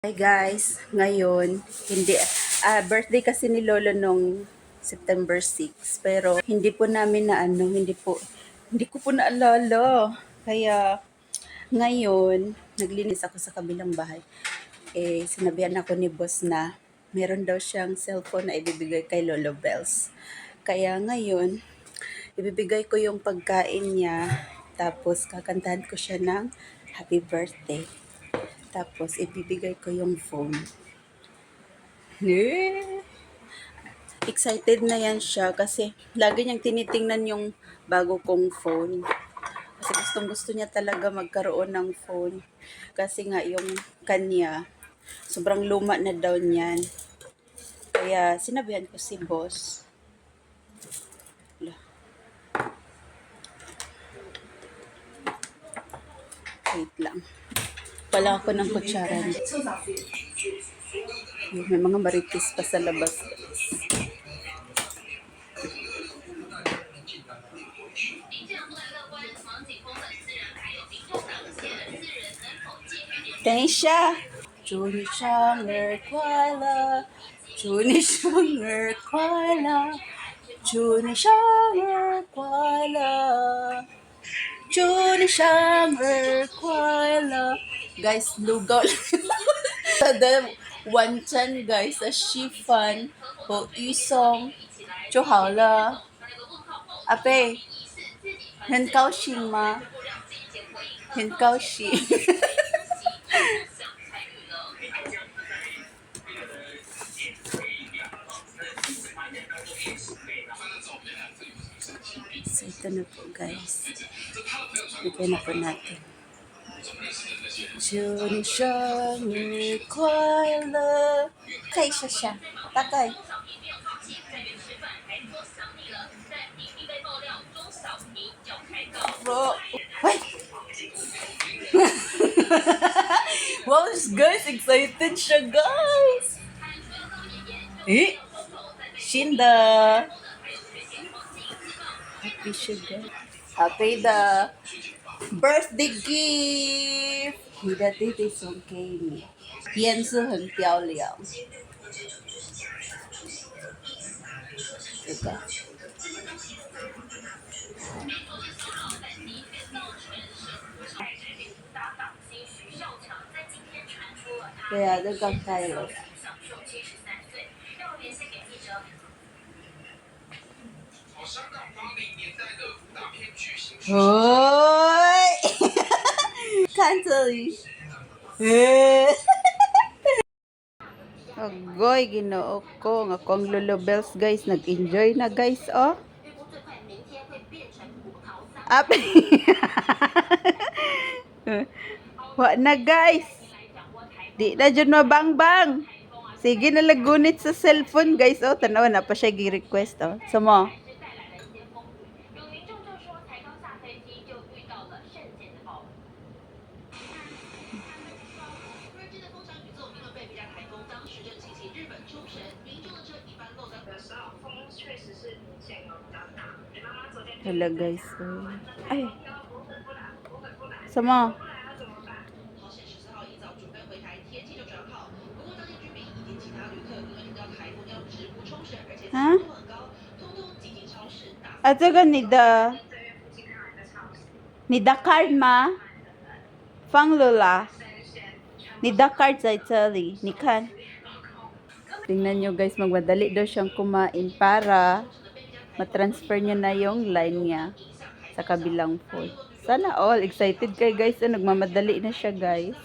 Hi guys, ngayon birthday kasi ni Lolo nung September 6, pero hindi po namin na hindi ko po naalala. Kaya ngayon naglinis ako sa kabilang bahay. Sinabihan ako ni boss na meron daw siyang cellphone na ibibigay kay Lolo Bells. Kaya ngayon ibibigay ko yung pagkain niya, tapos kakantahan ko siya ng happy birthday. Tapos ibibigay ko yung phone. Excited na yan siya kasi lagi niyang tinitingnan yung bago kong phone. Kasi gusto niya talaga magkaroon ng phone. Kasi nga yung kanya, sobrang luma na daw niyan. Kaya sinabihan ko si boss. Wait lang. Pala ako ng kutsara. May mga marites pa sa labas. Tensya! 祝你生日快乐，祝你生日快乐，祝你生日快乐，祝你生日快乐。Guys, lugaw lang. One chan guys, a shifan, o isong, 就好了。阿贝，很高兴吗？很高兴。So, ito na po guys. Bigyan na po natin. 祝你生日快乐。看一下下，大概。Bro, wait. Wow, guys, excited siya, guys. Shinda. Happy siya, guys. Happy the birthday gift. 你的弟弟送给你，颜色很漂亮。这个。对啊，这刚开了。看这里。Agoy, ginoo ko. Nga kong Lolo Bells, guys. Nag-enjoy na, guys, oh. Up. Wa na, guys. Di na dyan mabang-bang. Sige na lagunit sa cellphone, guys. Oh, tanawa na pa siya gi-request, oh. Samo. Hala, guys. Ay. Samo. Ha? Ato ga ni da card ma? Fang Lola. Ni da card sa Italy. Ni kan. Tingnan nyo guys, magmadali daw siyang kumain para matransfer niya na yung line niya sa kabilang phone. Sana all excited kay guys. Nagmamadali na siya guys.